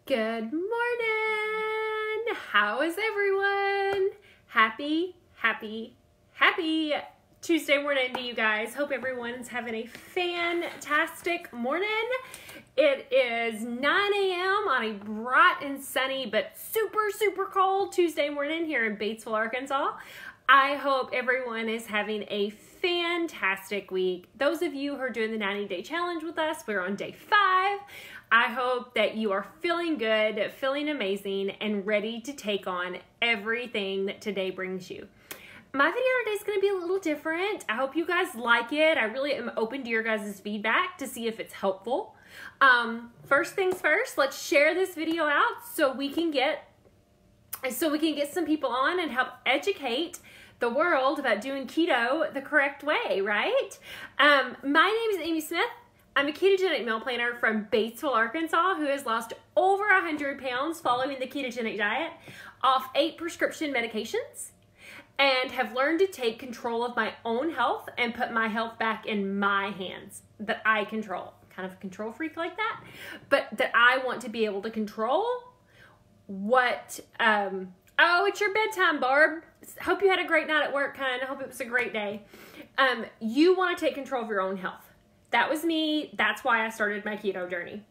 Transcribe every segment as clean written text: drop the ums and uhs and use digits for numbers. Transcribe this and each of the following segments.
Good morning! How is everyone? Happy Tuesday morning to you guys. Hope everyone's having a fantastic morning. It is 9 a.m. on a bright and sunny but super cold Tuesday morning here in Batesville, Arkansas. I hope everyone is having a fantastic week. Those of you who are doing the 90-day challenge with us, we're on day 5. I hope that you are feeling good, feeling amazing, and ready to take on everything that today brings you. My video today is going to be a little different. I hope you guys like it. I really am open to your guys' feedback to see if it's helpful. First things first, let's share this video out so we can get some people on and help educate the world about doing keto the correct way, right? My name is Amy Smith. I'm a ketogenic meal planner from Batesville, Arkansas, who has lost over 100 pounds following the ketogenic diet off 8 prescription medications and have learned to take control of my own health and put my health back in my hands that I control. Kind of a control freak like that, but that I want to be able to control what, oh, it's your bedtime, Barb. Hope you had a great night at work, I hope it was a great day. You want to take control of your own health. That was me. That's why I started my keto journey.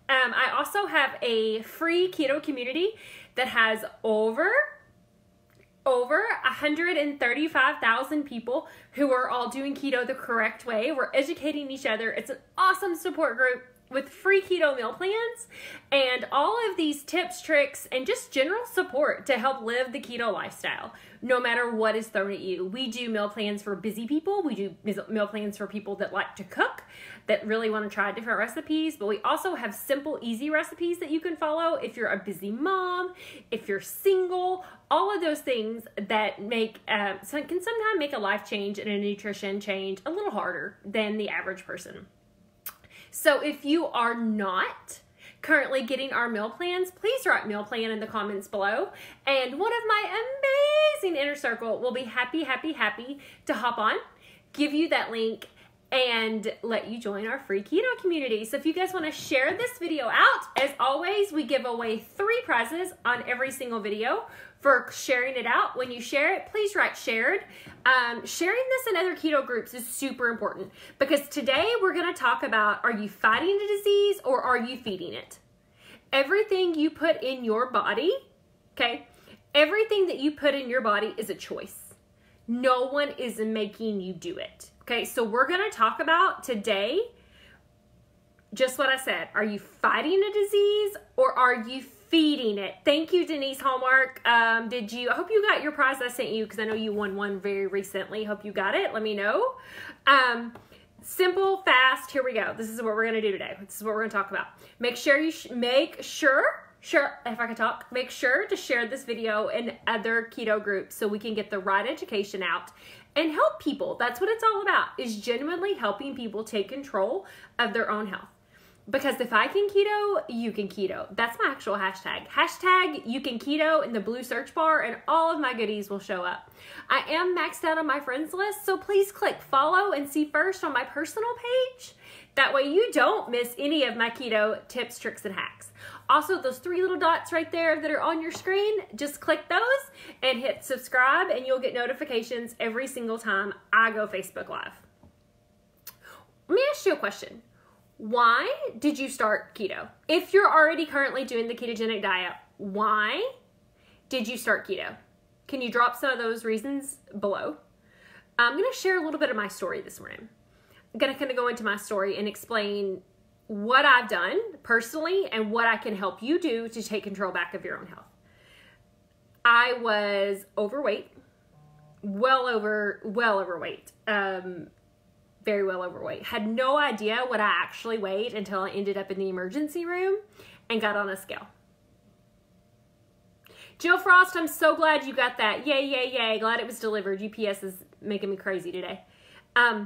I also have a free keto community that has over 135,000 people who are all doing keto the correct way. We're educating each other. It's an awesome support group with free keto meal plans and all of these tips, tricks, and just general support to help live the keto lifestyle, no matter what is thrown at you. We do meal plans for busy people. We do meal plans for people that like to cook, that really want to try different recipes, but we also have simple, easy recipes that you can follow if you're a busy mom, if you're single, all of those things that can sometimes make a life change and a nutrition change a little harder than the average person. So if you are not currently getting our meal plans, please write meal plan in the comments below. And one of my amazing inner circle will be happy to hop on, give you that link, and let you join our free keto community. So if you guys want to share this video out, as always, we give away 3 prizes on every single video for sharing it out. When you share it, please write shared. Sharing this in other keto groups is super important because today we're going to talk about, are you fighting the disease or are you feeding it? Everything you put in your body, okay, everything that you put in your body is a choice. No one is making you do it. Okay, so we're going to talk about today just what I said. Are you fighting a disease or are you feeding it? Thank you, Denise Hallmark. I hope you got your prize I sent you because I know you won one very recently. Hope you got it. Let me know. Simple, fast. Here we go. This is what we're going to do today. This is what we're going to talk about. Make sure to share this video in other keto groups so we can get the right education out and help people. That's what it's all about, is genuinely helping people take control of their own health. Because if I can keto, you can keto. That's my actual hashtag. Hashtag you can keto in the blue search bar and all of my goodies will show up. I am maxed out on my friends list, so please click follow and see first on my personal page. That way you don't miss any of my keto tips, tricks, and hacks. Also, those 3 little dots right there that are on your screen, just click those and hit subscribe and you'll get notifications every single time I go Facebook Live. Let me ask you a question. Why did you start keto? If you're already currently doing the ketogenic diet, why did you start keto? Can you drop some of those reasons below? I'm going to share a little bit of my story this morning. I'm going to kind of go into my story and explain what I've done personally and what I can help you do to take control back of your own health. I was overweight, well overweight, very well overweight. Had no idea what I actually weighed until I ended up in the emergency room and got on a scale. Jill Frost, I'm so glad you got that. Yay, yay, yay. Glad it was delivered. UPS is making me crazy today. Had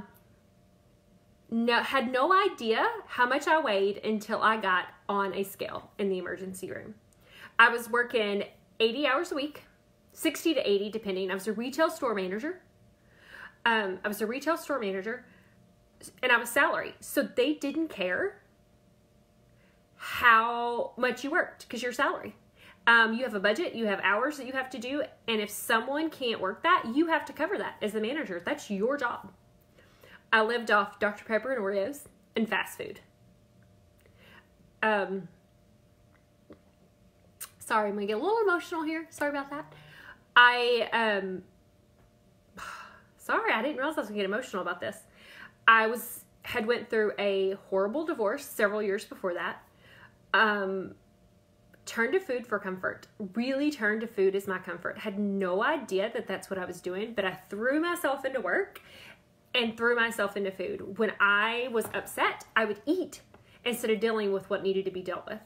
no idea how much I weighed until I got on a scale in the emergency room. I was working 80 hours a week, 60 to 80 depending. I was a retail store manager. And I was salary. So they didn't care how much you worked, because your salary. You have a budget, you have hours that you have to do, and if someone can't work that, you have to cover that as the manager. That's your job. I lived off Dr. Pepper and Oreos and fast food. Sorry, I'm gonna get a little emotional here. Sorry about that. Sorry, I didn't realize I was gonna get emotional about this. Had went through a horrible divorce several years before that. Turned to food for comfort. Really turned to food as my comfort. Had no idea that that's what I was doing, but I threw myself into work and threw myself into food. When I was upset, I would eat instead of dealing with what needed to be dealt with.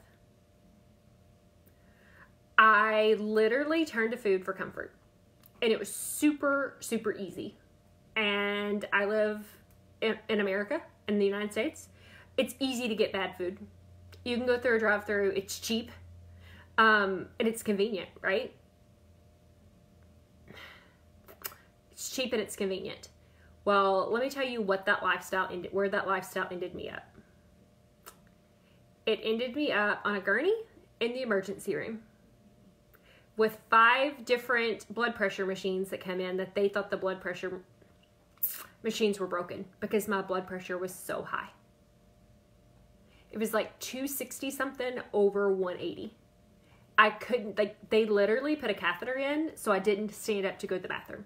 I literally turned to food for comfort, and it was super, super easy. And I live in America, in the United States. It's easy to get bad food. You can go through a drive-through. It's cheap. And it's convenient, right? It's cheap and it's convenient. Well, let me tell you where that lifestyle ended me up. It ended me up on a gurney in the emergency room with 5 different blood pressure machines that come in that they thought the blood pressure machines were broken because my blood pressure was so high. It was like 260 something over 180. I couldn't, they literally put a catheter in so I didn't stand up to go to the bathroom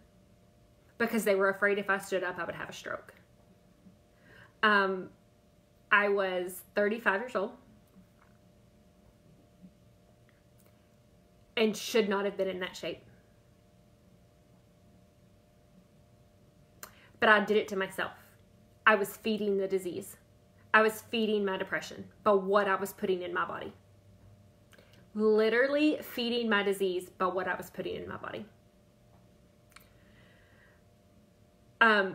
because they were afraid if I stood up I would have a stroke. I was 35 years old and should not have been in that shape. But I did it to myself. I was feeding the disease. I was feeding my depression by what I was putting in my body. Literally feeding my disease by what I was putting in my body. I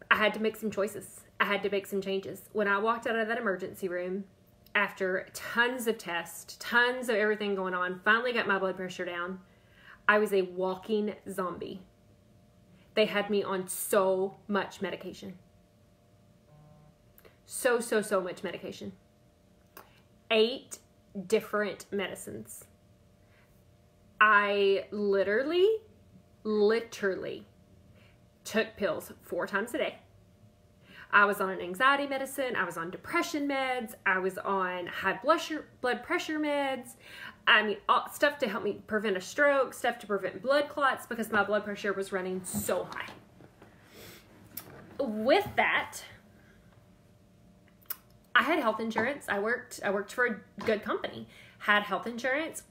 had to make some choices. I had to make some changes. When I walked out of that emergency room, after tons of tests, tons of everything going on, finally got my blood pressure down, I was a walking zombie. They had me on so much medication. So much medication. 8 different medicines. I literally took pills 4 times a day. I was on an anxiety medicine. I was on depression meds. I was on high blood pressure meds. I mean, stuff to help me prevent a stroke, stuff to prevent blood clots because my blood pressure was running so high. With that, I had health insurance. I worked for a good company, had health insurance,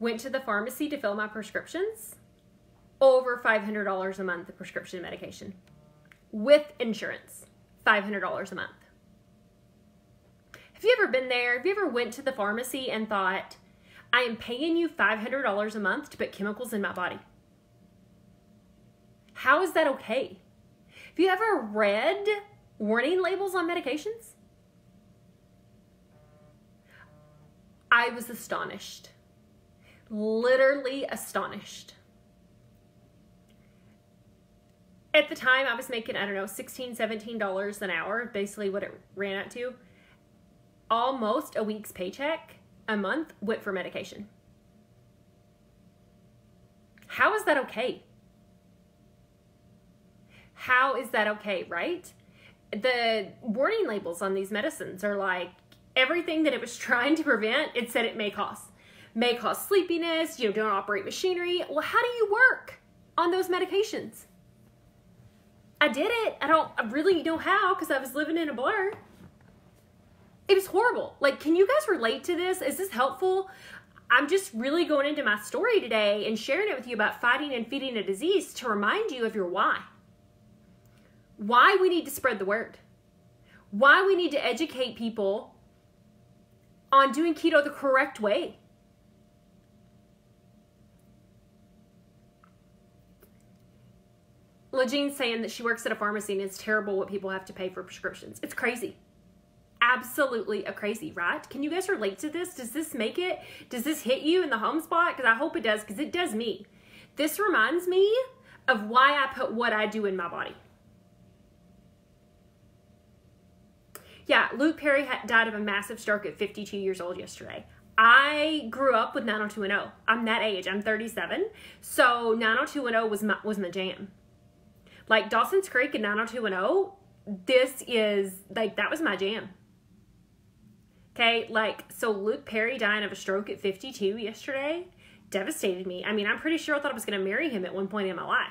went to the pharmacy to fill my prescriptions, over $500 a month of prescription medication with insurance, $500 a month. Have you ever been there? Have you ever went to the pharmacy and thought, I am paying you $500 a month to put chemicals in my body? How is that okay? Have you ever read warning labels on medications? I was astonished. Literally astonished. At the time, I was making, I don't know, $16, $17 an hour, basically what it ran out to. Almost a week's paycheck a month went for medication. How is that okay? How is that okay, right? The warning labels on these medicines are like, everything that it was trying to prevent, it said it may cause sleepiness, don't operate machinery. Well, how do you work on those medications? I did it. I really know how because I was living in a blur. It was horrible. Like, can you guys relate to this? Is this helpful? I'm just really going into my story today and sharing it with you about fighting and feeding a disease to remind you of your why. Why we need to spread the word. Why we need to educate people on doing keto the correct way. LaJean's saying that she works at a pharmacy and it's terrible what people have to pay for prescriptions. It's crazy. Absolutely crazy, right? Can you guys relate to this? Does this hit you in the home spot? Because I hope it does, because it does me. This reminds me of why I put what I do in my body. Yeah, Luke Perry died of a massive stroke at 52 years old yesterday. I grew up with 90210. I'm that age. I'm 37. So 90210 was my jam. Like Dawson's Creek and 90210, this is, like, that was my jam. Okay, like, so Luke Perry dying of a stroke at 52 yesterday devastated me. I mean, I'm pretty sure I thought I was going to marry him at one point in my life.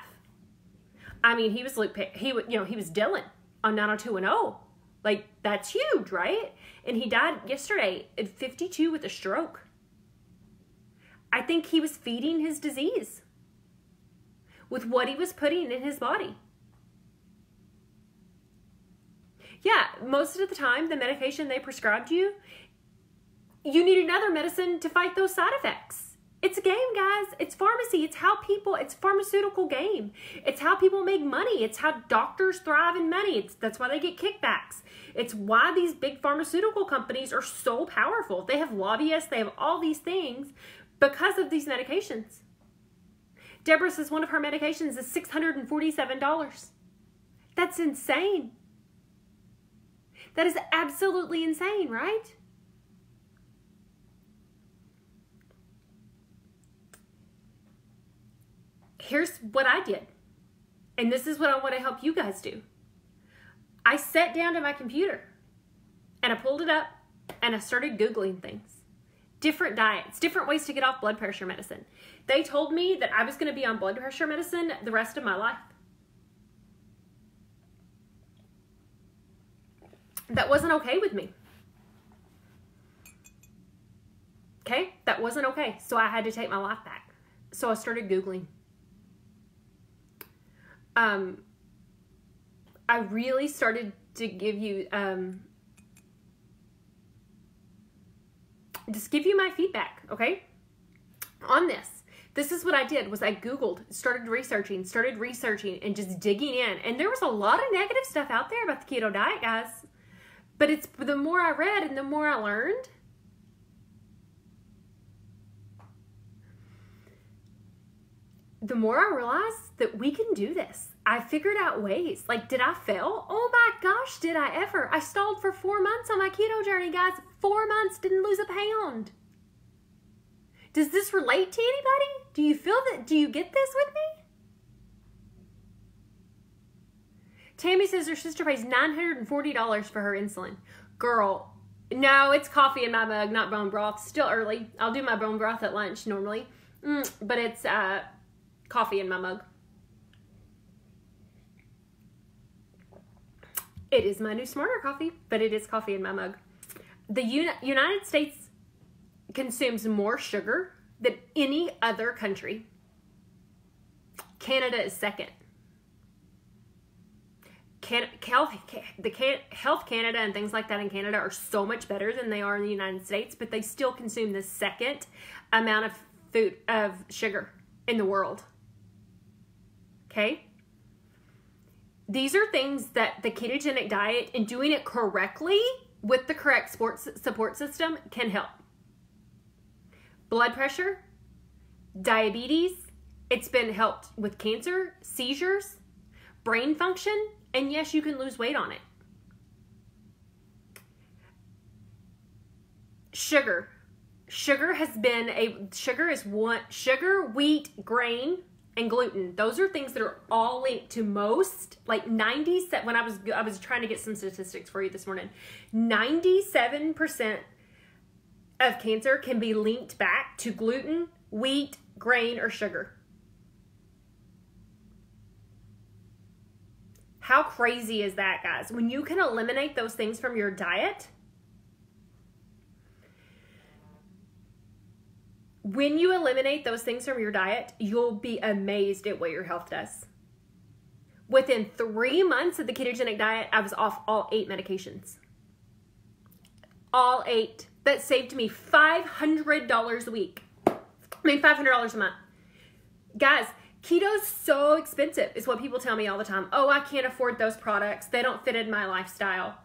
I mean, he was Luke Perry, he was Dylan on 90210. Like, that's huge, right? And he died yesterday at 52 with a stroke. I think he was feeding his disease with what he was putting in his body. Yeah, most of the time, the medication they prescribed you, you need another medicine to fight those side effects. It's a game, guys. It's pharmacy. It's pharmaceutical game. It's how people make money. It's how doctors thrive in money. That's why they get kickbacks. It's why these big pharmaceutical companies are so powerful. They have lobbyists. They have all these things because of these medications. Deborah says one of her medications is $647. That's insane. That is absolutely insane, right? Here's what I did. And this is what I want to help you guys do. I sat down to my computer and I pulled it up and I started Googling things. Different diets, different ways to get off blood pressure medicine. They told me that I was going to be on blood pressure medicine the rest of my life. That wasn't okay with me. Okay? That wasn't okay. So I had to take my life back. So I started Googling. I really started to give you, just give you my feedback, okay? On this. This is what I did, was I Googled, started researching, and just digging in. And there was a lot of negative stuff out there about the keto diet, guys. But it's the more I read and the more I learned, the more I realized that we can do this. I figured out ways. Like, did I fail? Oh my gosh, did I ever? I stalled for 4 months on my keto journey, guys. 4 months, didn't lose a pound. Does this relate to anybody? Do you feel that? Do you get this with me? Tammy says her sister pays $940 for her insulin. Girl, no, it's coffee in my mug, not bone broth. Still early. I'll do my bone broth at lunch normally. But it's coffee in my mug. It is my new Smarter coffee, but it is coffee in my mug. The United States consumes more sugar than any other country. Canada is second. Health Canada and things like that in Canada are so much better than they are in the United States, but they still consume the second amount of sugar in the world. Okay? These are things that the ketogenic diet and doing it correctly with the correct support system can help. Blood pressure, diabetes, it's been helped with cancer, seizures, brain function, and yes, you can lose weight on it. Sugar. Sugar is sugar, wheat, grain, and gluten. Those are things that are all linked to most, like 97, when I was trying to get some statistics for you this morning, 97% of cancer can be linked back to gluten, wheat, grain, or sugar. How crazy is that, guys? When you can eliminate those things from your diet, you'll be amazed at what your health does. Within 3 months of the ketogenic diet, I was off all 8 medications. All 8. That saved me $500 a week. $500 a month. Guys, keto's so expensive, is what people tell me all the time. Oh, I can't afford those products. They don't fit in my lifestyle.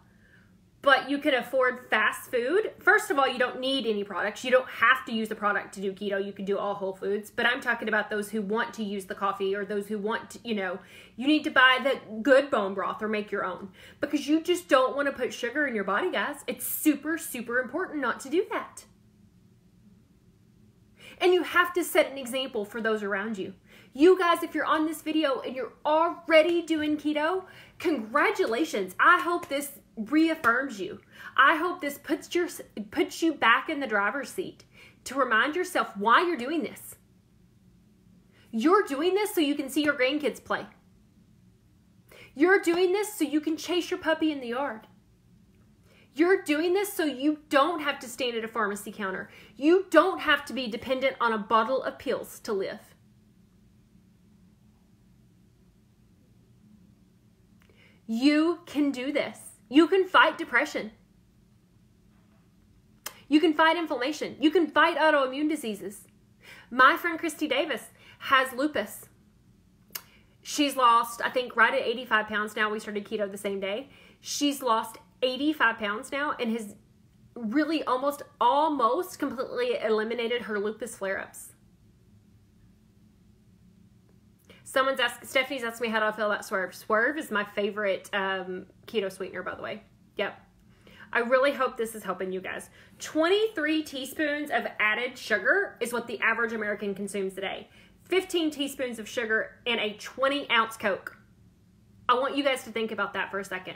but you can afford fast food. First of all, you don't need any products. You don't have to use a product to do keto. You can do all whole foods. But I'm talking about those who want to use the coffee, or those who want to, you need to buy the good bone broth or make your own, because you just don't want to put sugar in your body, guys. It's super, super important not to do that. And you have to set an example for those around you. You guys, if you're on this video and you're already doing keto, congratulations. I hope this reaffirms you. I hope this puts you back in the driver's seat to remind yourself why you're doing this. You're doing this so you can see your grandkids play. You're doing this so you can chase your puppy in the yard. You're doing this so you don't have to stand at a pharmacy counter. You don't have to be dependent on a bottle of pills to live. You can do this. You can fight depression. You can fight inflammation. You can fight autoimmune diseases. My friend Christy Davis has lupus. She's lost, I think, right at 85 pounds now. We started keto the same day. She's lost 85 pounds now and has really almost completely eliminated her lupus flare-ups. Stephanie's asked me how do I feel about Swerve. Swerve is my favorite keto sweetener, by the way. Yep. I really hope this is helping you guys. 23 teaspoons of added sugar is what the average American consumes today. 15 teaspoons of sugar in a 20-ounce Coke. I want you guys to think about that for a second.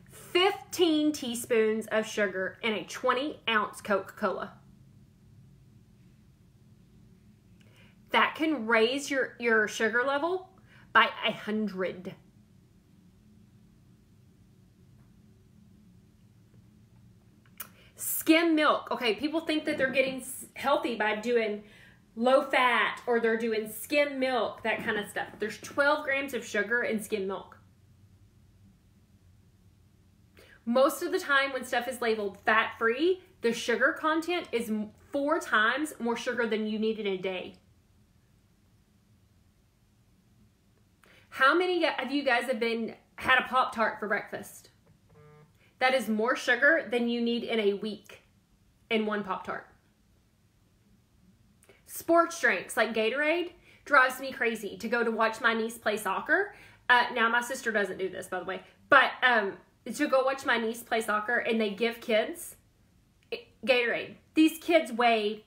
15 teaspoons of sugar in a 20-ounce Coca-Cola. That can raise your sugar level by 100. Skim milk. Okay, people think that they're getting healthy by doing low fat, or they're doing skim milk, that kind of stuff. There's 12 grams of sugar in skim milk. Most of the time when stuff is labeled fat-free, the sugar content is 4 times more sugar than you need in a day. How many of you guys have had a Pop-Tart for breakfast? That is more sugar than you need in a week in one Pop-Tart. Sports drinks like Gatorade drives me crazy to go to watch my niece play soccer. Now, my sister doesn't do this, by the way. But to go watch my niece play soccer, and they give kids Gatorade. These kids weigh,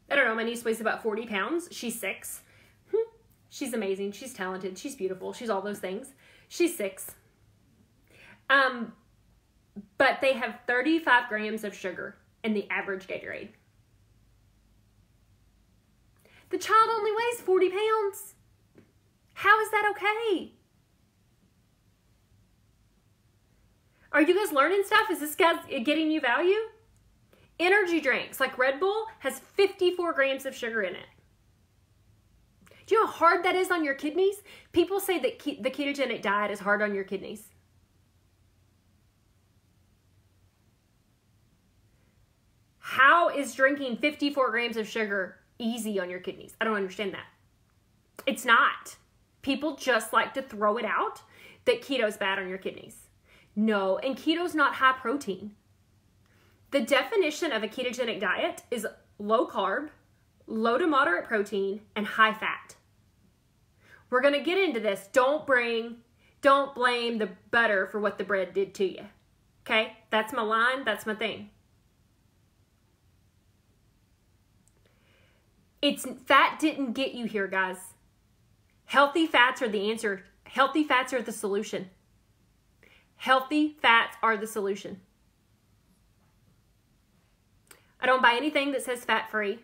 I don't know, my niece weighs about 40 pounds. She's 6. She's amazing. She's talented. She's beautiful. She's all those things. She's 6. But they have 35 grams of sugar in the average Gatorade. The child only weighs 40 pounds. How is that okay? Are you guys learning stuff? Is this guy getting you value? Energy drinks like Red Bull has 54 grams of sugar in it. Do you know how hard that is on your kidneys? People say that the ketogenic diet is hard on your kidneys. How is drinking 54 grams of sugar easy on your kidneys? I don't understand that. It's not. People just like to throw it out that keto's bad on your kidneys. No, and keto's not high protein. The definition of a ketogenic diet is low carb, low to moderate protein, and high fat. We're going to get into this. Don't blame the butter for what the bread did to you. Okay? That's my line. That's my thing. Fat didn't get you here, guys. Healthy fats are the answer. Healthy fats are the solution. Healthy fats are the solution. I don't buy anything that says fat-free.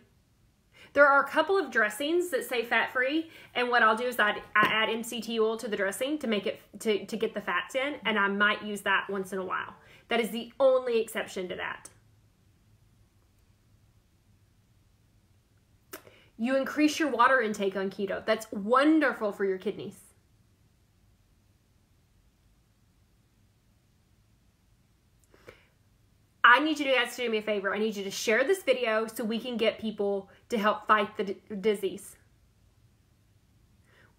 There are a couple of dressings that say fat-free, and what I'll do is I add MCT oil to the dressing to make it to get the fats in, and I might use that once in a while. That is the only exception to that. You increase your water intake on keto. That's wonderful for your kidneys. I need you guys to do me a favor. I need you to share this video so we can get people to help fight the disease.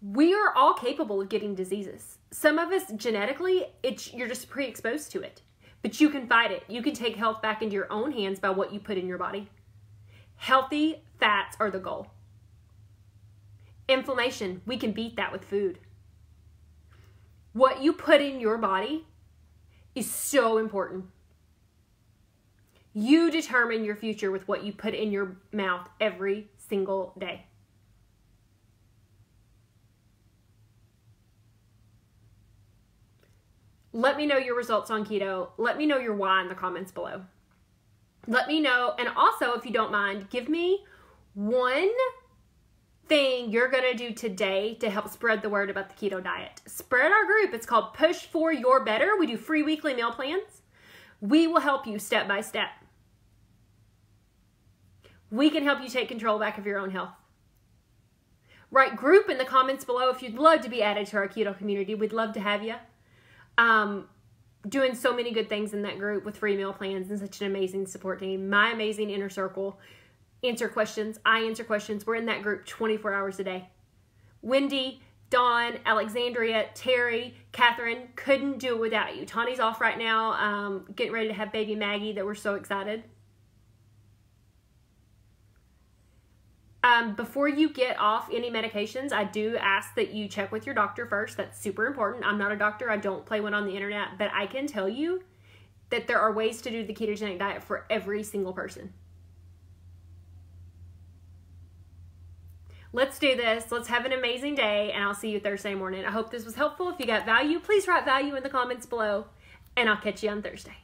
We are all capable of getting diseases. Some of us genetically, you're just pre-exposed to it. but you can fight it. You can take health back into your own hands by what you put in your body. Healthy fats are the goal. Inflammation, we can beat that with food. What you put in your body is so important. You determine your future with what you put in your mouth every single day. Let me know your results on keto. Let me know your why in the comments below. Let me know, and also, if you don't mind, give me one thing you're going to do today to help spread the word about the keto diet. Spread our group. It's called Push for Your Better. We do free weekly meal plans. We will help you step by step. We can help you take control back of your own health. Write group in the comments below if you'd love to be added to our keto community. We'd love to have you. Doing so many good things in that group with free meal plans and such an amazing support team. My amazing inner circle. Answer questions. I answer questions. We're in that group 24 hours a day. Wendy, Dawn, Alexandria, Terry, Catherine, couldn't do it without you. Tawny's off right now, getting ready to have baby Maggie, that we're so excited. Before you get off any medications, I do ask that you check with your doctor first. That's super important. I'm not a doctor. I don't play one on the internet, but I can tell you that there are ways to do the ketogenic diet for every single person. Let's do this. Let's have an amazing day, and I'll see you Thursday morning. I hope this was helpful. If you got value, please write value in the comments below, and I'll catch you on Thursday.